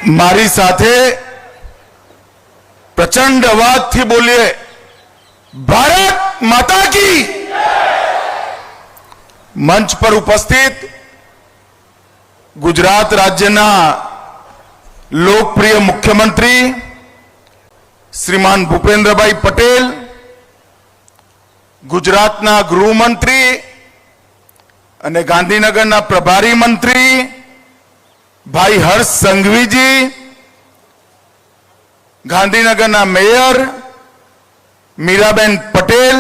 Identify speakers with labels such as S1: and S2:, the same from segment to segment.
S1: મારી સાથે પ્રચંડ અવાજથી બોલીએ, ભારત માતા કી। મંચ પર ઉપસ્થિત ગુજરાત રાજ્યના લોકપ્રિય મુખ્યમંત્રી શ્રીમાન ભૂપેન્દ્રભાઈ પટેલ, ગુજરાતના ગૃહમંત્રી અને ગાંધીનગરના પ્રભારી મંત્રી ભાઈ હર્ષ સંઘવીજી, ગાંધીનગરના મેયર મીરાબેન પટેલ,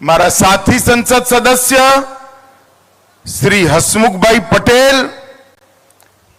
S1: મારા સાથી સંસદ સદસ્ય શ્રી હસમુખભાઈ પટેલ,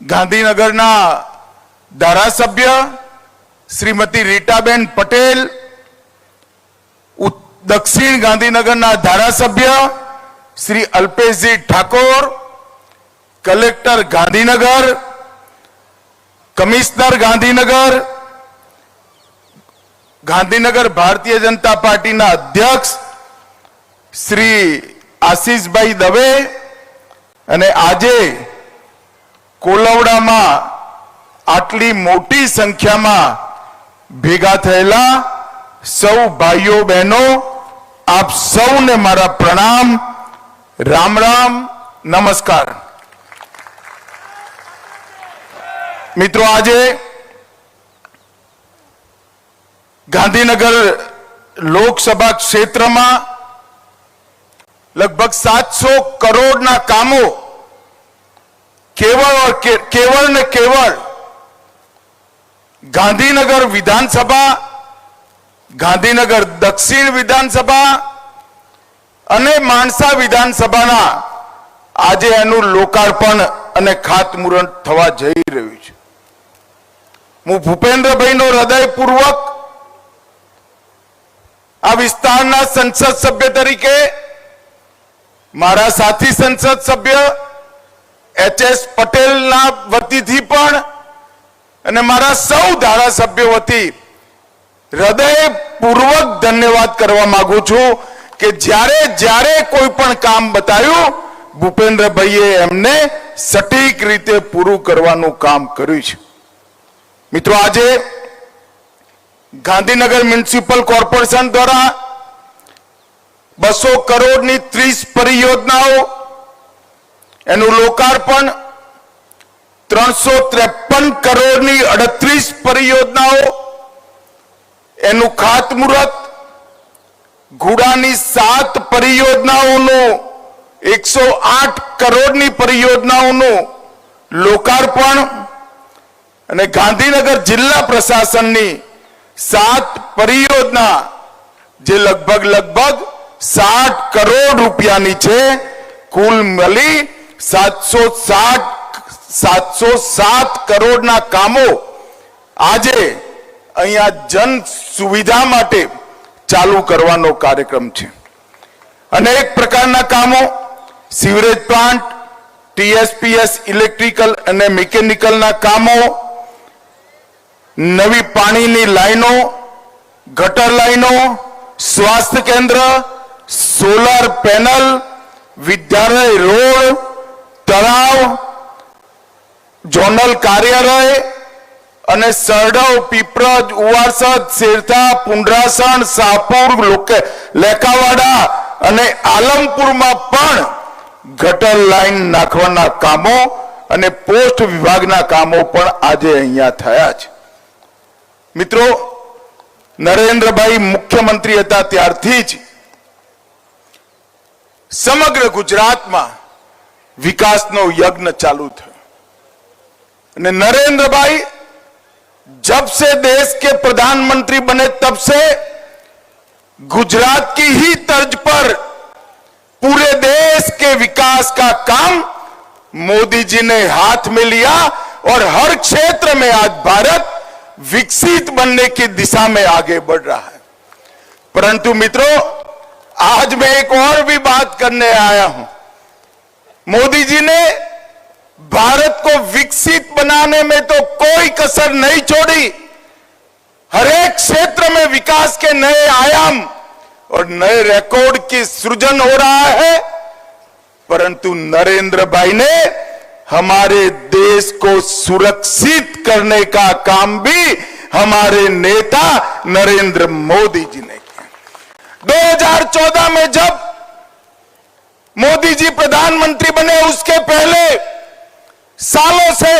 S1: ગાંધીનગરના ધારાસભ્ય શ્રીમતી રીટાબેન પટેલ, દક્ષિણ ગાંધીનગરના ધારાસભ્ય શ્રી અલ્પેશજી ઠાકોર, કલેક્ટર ગાંધીનગર, કમિશનર ગાંધીનગર, ગાંધીનગર ભારતીય જનતા પાર્ટીના અધ્યક્ષ શ્રી આશીષભાઈ દવે અને આજે કોલવડામાં આટલી મોટી સંખ્યામાં ભેગા થયેલા સૌ ભાઈઓ બહેનો, આપ સૌને મારા પ્રણામ, રામ રામ, નમસ્કાર। મિત્રો, આજે ગાંધીનગર લોકસભા ક્ષેત્રમાં લગભગ 700 કરોડના કામો કેવળ ને કેવળ ગાંધીનગર વિધાનસભા, ગાંધીનગર દક્ષિણ વિધાનસભા અને માણસા વિધાનસભાના આજે એનું લોકાર્પણ અને ખાતમુહૂર્ત થવા જઈ રહ્યું છે। હું ભૂપેન્દ્રભાઈનો હૃદયપૂર્વક આ વિસ્તારના સંસદ સભ્ય તરીકે, મારા સાથી સંસદ સભ્ય એચ.એસ. પટેલના વતીથી પણ અને મારા સૌ ધારાસભ્યો વતી હૃદયપૂર્વક ધન્યવાદ કરવા માંગુ છું કે જ્યારે કોઈ પણ કામ બતાવ્યું, ભૂપેન્દ્રભાઈએ એમને સટીક રીતે પૂરું કરવાનું કામ કર્યું છે। મિત્રો, આજે ગાંધીનગર મ્યુનિસિપલ કોર્પોરેશન દ્વારા 200 કરોડની 30 પરિયોજનાઓ, એનું લોકાર્પણ, 353 કરોડની 38 પરિયોજનાઓ, એનું ખાતમુહૂર્ત, ઘોડાની 7 પરિયોજનાઓનું 108 કરોડની પરિયોજનાઓનું લોકાર્પણ અને ગાંધીનગર જિલ્લા પ્રશાસનની 7 પરિયોજના જે લગભગ 60 કરોડ રૂપિયાની છે, કુલ મળી 707 કરોડના કામો આજે અહીંયા જન સુવિધા માટે ચાલુ કરવાનો કાર્યક્રમ છે। અનેક પ્રકારના કામો, સીવરેજ પ્લાન્ટ, ટીએસપીએસ ઇલેક્ટ્રિકલ અને મિકેનિકલના કામો, નવી પાણીની લાઈનો, ગટર લાઈનો, સ્વાસ્થ્ય કેન્દ્ર, સોલાર પેનલ, વિદ્યાલય રોડ, તળાવ, ઝોનલ કાર્યાલય અને સરડવ, પીપરજ, ઉવારસદ, શેરથા, પુંડરાસણ, શાહપુર, લેકાવાડા અને આલમપુરમાં પણ ગટર લાઈન નાખવાના કામો અને પોસ્ટ વિભાગના કામો પણ આજે અહીંયા થયા છે। મિત્રો, નરેન્દ્રભાઈ મુખ્યમંત્રી હતા ત્યારથી જ સમગ્ર ગુજરાતમાં વિકાસનો યજ્ઞ ચાલુ થયો અને नरेंद्र जब से देश के प्रधानमंत्री बने तब से गुजरात की ही तर्ज पर पूरे देश के विकास का काम मोदी जी ने हाथ में लिया और हर क्षेत्र में आज भारत विकसित बनने की दिशा में आगे बढ़ रहा है। परंतु मित्रों, आज मैं एक और भी बात करने आया हूं। मोदी जी ने भारत को विकसित बनाने में तो कोई कसर नहीं छोड़ी, हर एक क्षेत्र में विकास के नए आयाम और नए रिकॉर्ड की सृजन हो रहा है। परंतु नरेंद्र भाई ने हमारे देश को सुरक्षित करने का काम भी हमारे नेता नरेंद्र मोदी जी ने किया। 2014 में जब मोदी जी प्रधानमंत्री बने, उसके पहले सालों से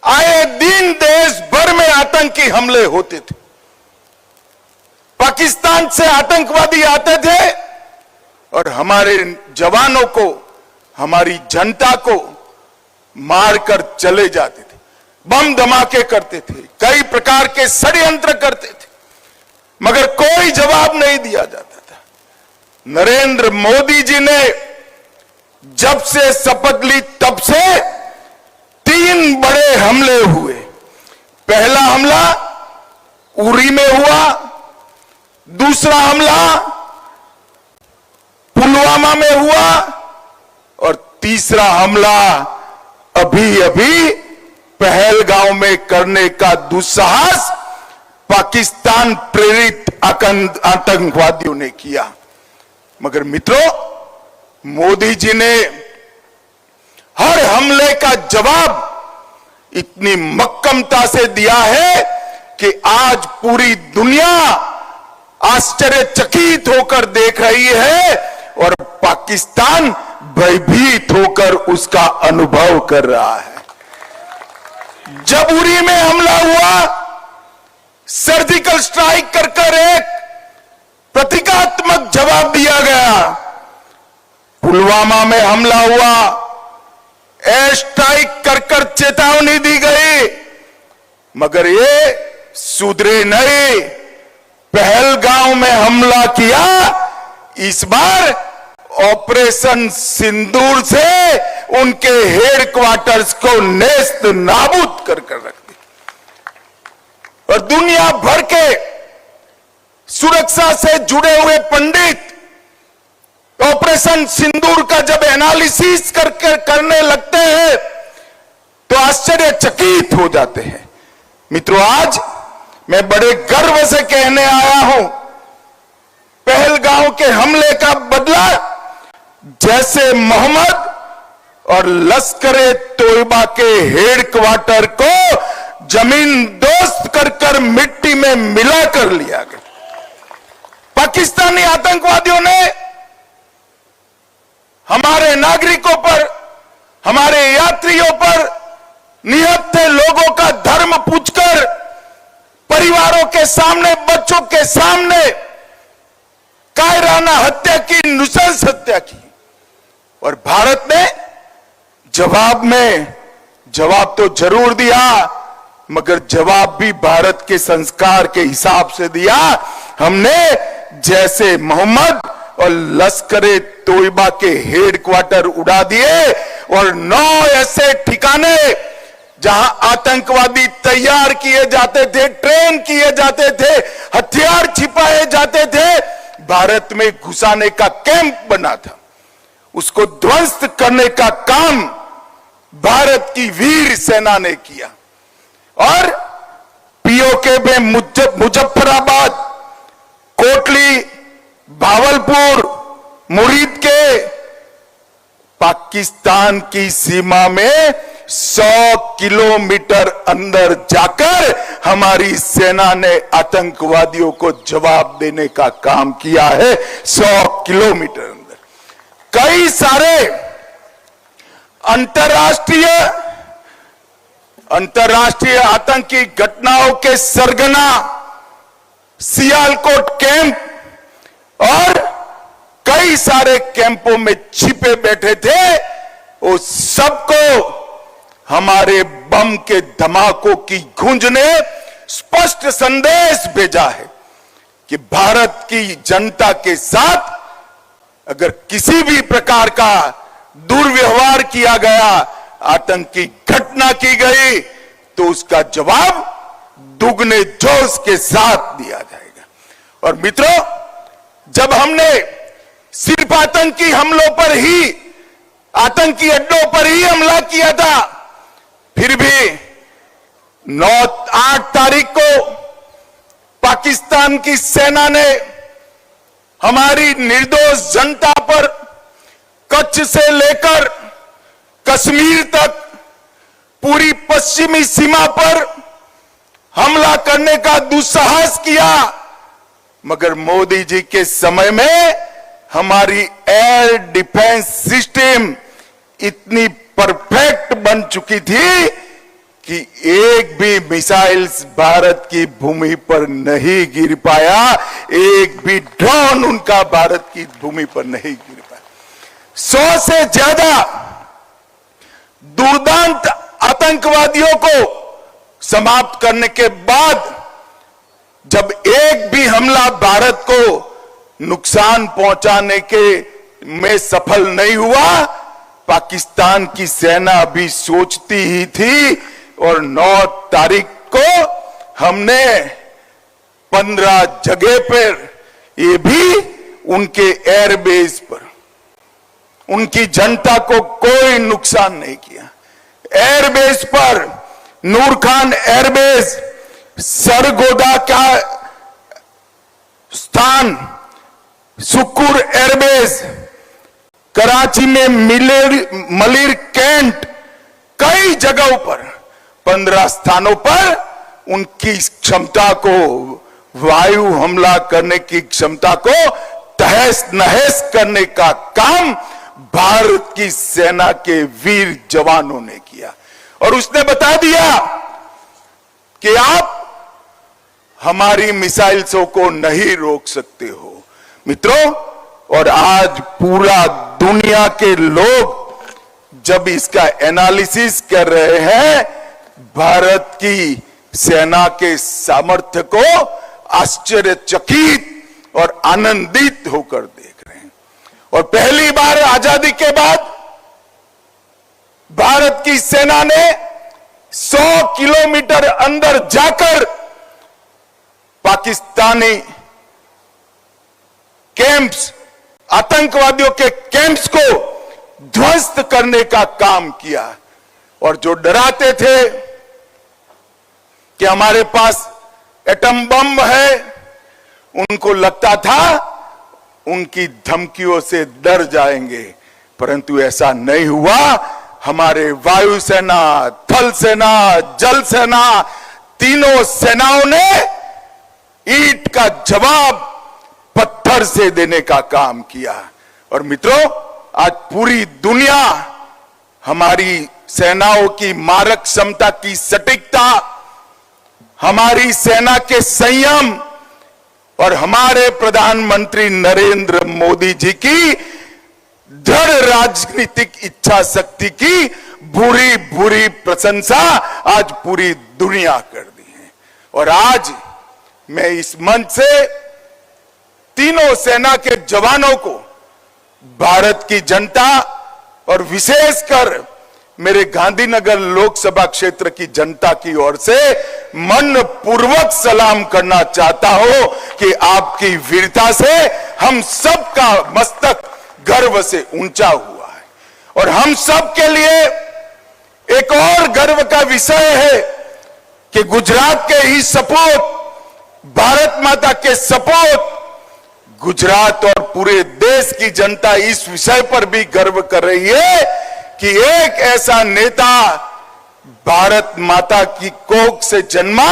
S1: आए दिन देश भर में आतंकी हमले होते थे। पाकिस्तान से आतंकवादी आते थे और हमारे जवानों को, हमारी जनता को मारकर चले जाते थे, बम धमाके करते थे, कई प्रकार के षड्यंत्र करते थे, मगर कोई जवाब नहीं दिया जाता था। नरेंद्र मोदी जी ने जब से शपथ ली तब से 3 बड़े हमले हुए। पहला हमला उरी में हुआ, दूसरा हमला पुलवामा में हुआ और तीसरा हमला अभी अभी पहलगांव में करने का दुस्साहस पाकिस्तान प्रेरित आतंकवादियों ने किया। मगर मित्रों, मोदी जी ने हर हमले का जवाब इतनी मक्कमता से दिया है कि आज पूरी दुनिया आश्चर्यचकित होकर देख रही है और पाकिस्तान भयभीत होकर उसका अनुभव कर रहा है। जब उरी में हमला हुआ, सर्जिकल स्ट्राइक कर एक प्रतीकात्मक जवाब दिया गया। पुलवामा में हमला हुआ, एयर स्ट्राइक कर चेतावनी दी गई, मगर ये सुधरे नहीं। पहलगांव में हमला किया, इस बार ऑपरेशन सिंदूर से उनके हेडक्वार्टर्स को नेस्त नाबूद कर रख दिया। और दुनिया भर के सुरक्षा से जुड़े हुए पंडित ऑपरेशन सिंदूर का जब एनालिसिस करने लगते हैं तो आश्चर्यचकित हो जाते हैं। मित्रों, आज मैं बड़े गर्व से कहने आया हूं, पहलगांव के हमले का बदला जैसे मोहम्मद और लश्कर-ए तोयबा के हेडक्वार्टर को जमीन दोस्त कर मिट्टी में मिला कर लिया गया। पाकिस्तानी आतंकवादियों ने हमारे नागरिकों पर, हमारे यात्रियों पर, निहत्थे लोगों का धर्म पूछकर, परिवारों के सामने, बच्चों के सामने कायराना हत्या की, नृशंस हत्या की। और भारत ने जवाब तो जरूर दिया, मगर जवाब भी भारत के संस्कार के हिसाब से दिया। हमने जैसे मोहम्मद और लश्कर-ए तोयबा के हेडक्वार्टर उड़ा दिए और 9 ऐसे ठिकाने जहां आतंकवादी तैयार किए जाते थे, ट्रेन किए जाते थे, हथियार छिपाए जाते थे, भारत में घुसाने का कैंप बना था। उसको ध्वस्त करने का काम भारत की वीर सेना ने किया। और पीओके में मुजफ्फराबाद, कोटली, भावलपुर, मुरीद के पाकिस्तान की सीमा में 100 किलोमीटर अंदर जाकर हमारी सेना ने आतंकवादियों को जवाब देने का काम किया है। 100 किलोमीटर अंदर कई सारे अंतरराष्ट्रीय आतंकी घटनाओं के सरगना सियालकोट कैंप और कई सारे कैंपों में छिपे बैठे थे, वो सबको हमारे बम के धमाकों की गूंज ने स्पष्ट संदेश भेजा है कि भारत की जनता के साथ अगर किसी भी प्रकार का दुर्व्यवहार किया गया, आतंकी घटना की गई, तो उसका जवाब दुगने जोश के साथ दिया जाएगा। और मित्रों, जब हमने सिर्फ आतंकी हमलों पर ही, आतंकी अड्डों पर ही हमला किया था, फिर भी 8 तारीख को पाकिस्तान की सेना ने हमारी निर्दोष जनता पर कच्छ से लेकर कश्मीर तक पूरी पश्चिमी सीमा पर हमला करने का दुस्साहस किया, मगर मोदी जी के समय में हमारी एयर डिफेंस सिस्टम इतनी परफेक्ट बन चुकी थी कि एक भी मिसाइल्स भारत की भूमि पर नहीं गिर पाया, एक भी ड्रोन उनका भारत की भूमि पर नहीं गिर पाया। 100 से ज्यादा दुर्दांत आतंकवादियों को समाप्त करने के बाद जब एक भी हमला भारत को नुकसान पहुंचाने के में सफल नहीं हुआ, पाकिस्तान की सेना अभी सोचती ही थी, और 9 तारीख को हमने 15 जगह पर, ये भी उनके एयरबेस पर, उनकी जनता को कोई नुकसान नहीं किया। एयरबेस पर नूर खान एयरबेस, सरगोदा का स्थान, सुकुर एयरबेस, कराची में मलिर कैंट, कई जगहों पर 15 स्थानों पर उनकी क्षमता को, वायु हमला करने की क्षमता को तहस नहस करने का काम भारत की सेना के वीर जवानों ने किया। और उसने बता दिया कि आप हमारी मिसाइल्सों को नहीं रोक सकते हो। मित्रों, और आज पूरा दुनिया के लोग जब इसका एनालिसिस कर रहे हैं, भारत की सेना के सामर्थ्य को आश्चर्यचकित और आनंदित होकर देख रहे हैं। और पहली बार आजादी के बाद भारत की सेना ने 100 किलोमीटर अंदर जाकर पाकिस्तानी कैंप्स, आतंकवादियों के कैंप्स को ध्वस्त करने का काम किया। और जो डराते थे कि हमारे पास एटम बम है, उनको लगता था उनकी धमकियों से डर जाएंगे, परंतु ऐसा नहीं हुआ। हमारे वायुसेना, थल सेना, जल सेना, तीनों सेनाओं ने ईंट का जवाब पत्थर से देने का काम किया। और मित्रों, आज पूरी दुनिया हमारी सेनाओं की मारक क्षमता की सटीकता, हमारी सेना के संयम और हमारे प्रधानमंत्री नरेंद्र मोदी जी की दृढ़ राजनीतिक इच्छा शक्ति की बुरी बुरी प्रशंसा आज पूरी दुनिया कर दी है। और आज मैं इस मंच से तीनों सेना के जवानों को, भारत की जनता और विशेषकर मेरे गांधीनगर लोकसभा क्षेत्र की जनता की ओर से मन पूर्वक सलाम करना चाहता हूं कि आपकी वीरता से हम सबका मस्तक गर्व से ऊंचा हुआ है। और हम सब के लिए एक और गर्व का विषय है कि गुजरात के ही सपूत, भारत माता के सपूत, गुजरात और पूरे देश की जनता इस विषय पर भी गर्व कर रही है कि एक ऐसा नेता भारत माता की कोख से जन्मा,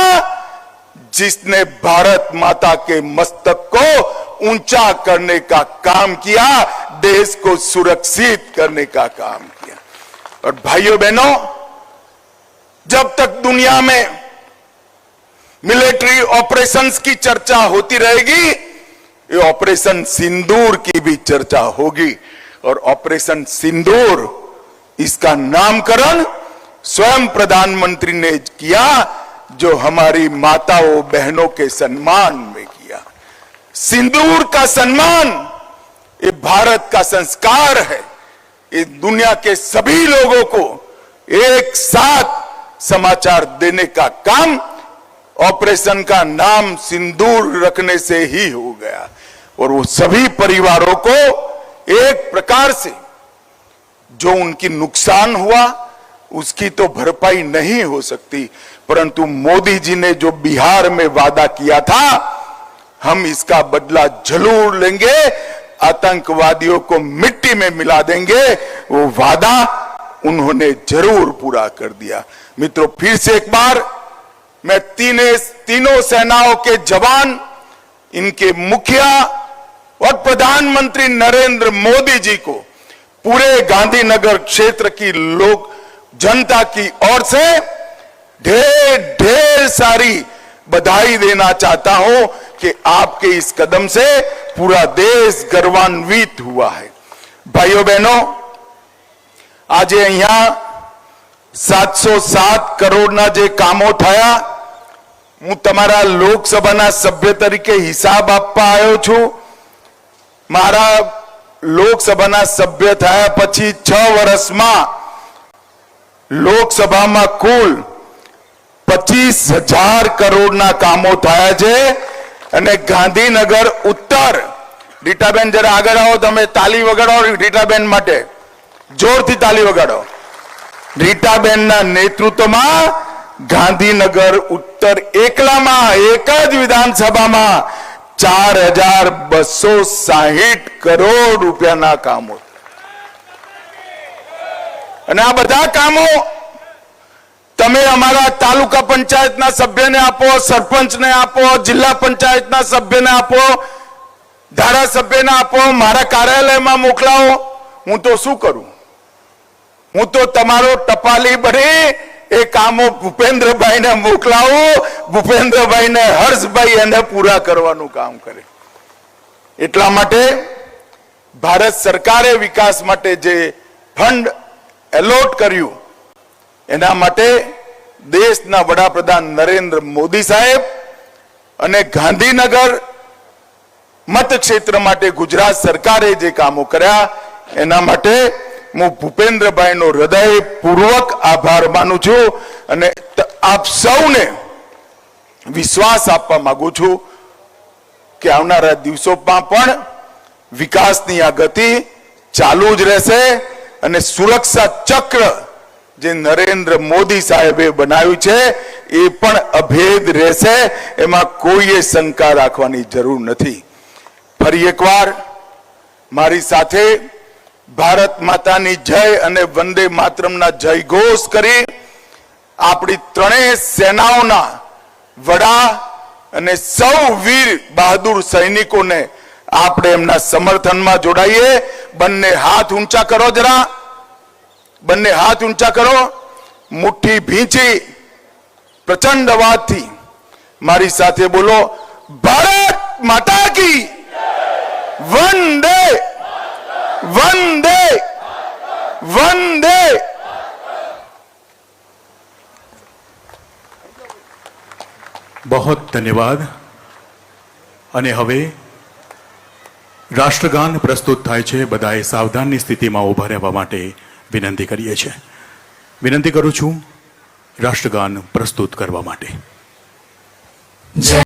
S1: जिसने भारत माता के मस्तक को ऊंचा करने का काम किया, देश को सुरक्षित करने का काम किया। और भाइयों बहनों, जब तक दुनिया में मिलिट्री ऑपरेशंस की चर्चा होती रहेगी, ये ऑपरेशन सिंदूर की भी चर्चा होगी। और ऑपरेशन सिंदूर, इसका नामकरण स्वयं प्रधानमंत्री ने किया, जो हमारी माताओं बहनों के सम्मान में किया। सिंदूर का सम्मान ये भारत का संस्कार है। ये दुनिया के सभी लोगों को एक साथ समाचार देने का काम ऑपरेशन का नाम सिंदूर रखने से ही हो गया। और वो सभी परिवारों को एक प्रकार से जो उनकी नुकसान हुआ उसकी तो भरपाई नहीं हो सकती, परंतु मोदी जी ने जो बिहार में वादा किया था, हम इसका बदला जरूर लेंगे, आतंकवादियों को मिट्टी में मिला देंगे, वो वादा उन्होंने जरूर पूरा कर दिया। मित्रों, फिर से एक बार मैं तीनों सेनाओं के जवान, इनके मुखिया और प्रधानमंत्री नरेंद्र मोदी जी को पूरे गांधीनगर क्षेत्र की लोक जनता की ओर से ढेर ढेर सारी बधाई देना चाहता हूं कि आपके इस कदम से पूरा देश गर्वान्वित हुआ है। भाइयों बहनों, आज अहिया 707 करोड़ना जे कामो थया, હું તમારા લોકસભાના સભ્ય તરીકે હિસાબ આપવા આવ્યો છું। મારા લોકસભાના સભ્ય થયા પછી 6 વર્ષમાં લોકસભામાં કુલ 25,000 કરોડના કામો થયા છે અને ગાંધીનગર ઉત્તર, રીટાબેન જરા આગળ આવો, તમે તાલી વગાડો રીટાબેન માટે, જોરથી તાલી વગાડો। રીટાબેનના નેતૃત્વમાં ગાંધીનગર ઉત્તર એકલામાં એક જ વિધાનસભામાં 4,260 કરોડ રૂપિયાના કામો, અને આ બધા કામો તમે અમારા તાલુકા પંચાયતના સભ્યને આપો, સરપંચને આપો, જિલ્લા પંચાયતના સભ્યને આપો, ધારાસભ્યને આપો, મારા કાર્યાલયમાં મોકલાવો। હું તો શું કરું? હું તો તમારો ટપાલી બની એ કામો ભૂપેન્દ્રભાઈને મોકલાવું, ભૂપેન્દ્રભાઈને હર્ષભાઈ એને પૂરા કરવાનું કામ કરે। એટલા માટે ભારત સરકારે વિકાસ માટે જે ફંડ એલોટ કર્યું, એના માટે દેશના વડાપ્રધાન નરેન્દ્ર મોદી સાહેબ અને ગાંધીનગર મતક્ષેત્ર માટે ગુજરાત સરકારે જે કામો કર્યા, એના માટે હું ભૂપેન્દ્રભાઈનો હૃદયપૂર્વક આભાર માનું છું અને આપ સૌને વિશ્વાસ આપવા માંગુ છું કે આવનારા દિવસોમાં પણ વિકાસની આ ગતિ ચાલુ જ રહેશે અને સુરક્ષા ચક્ર જે નરેન્દ્ર મોદી સાહેબે બનાવ્યું છે એ પણ અભેદ રહેશે, એમાં કોઈએ શંકા રાખવાની જરૂર નથી। ફરી એકવાર મારી સાથે ભારત માતાની જય અને વંદે માતરમના જય ઘોષ કરી આપણી ત્રણેય સેનાઓના વડા અને સૌ વીર બહાદુર સૈનિકોને આપણે એમના સમર્થનમાં જોડાઈએ। બંને હાથ ઊંચા કરો, જરા બંને હાથ ઊંચા કરો, મુઠ્ઠી ભીંચી પ્રચંડ અવાજથી મારી સાથે બોલો, ભારત માતા की वंदे वंदे वंदे।
S2: बहुत धन्यवाद। અને હવે રાષ્ટ્રગાન પ્રસ્તુત થાય છે। બધાએ સાવધાનની સ્થિતિમાં ઊભા રહેવા માટે વિનંતી કરીએ છીએ। વિનંતી કરું છું રાષ્ટ્રગાન પ્રસ્તુત કરવા માટે।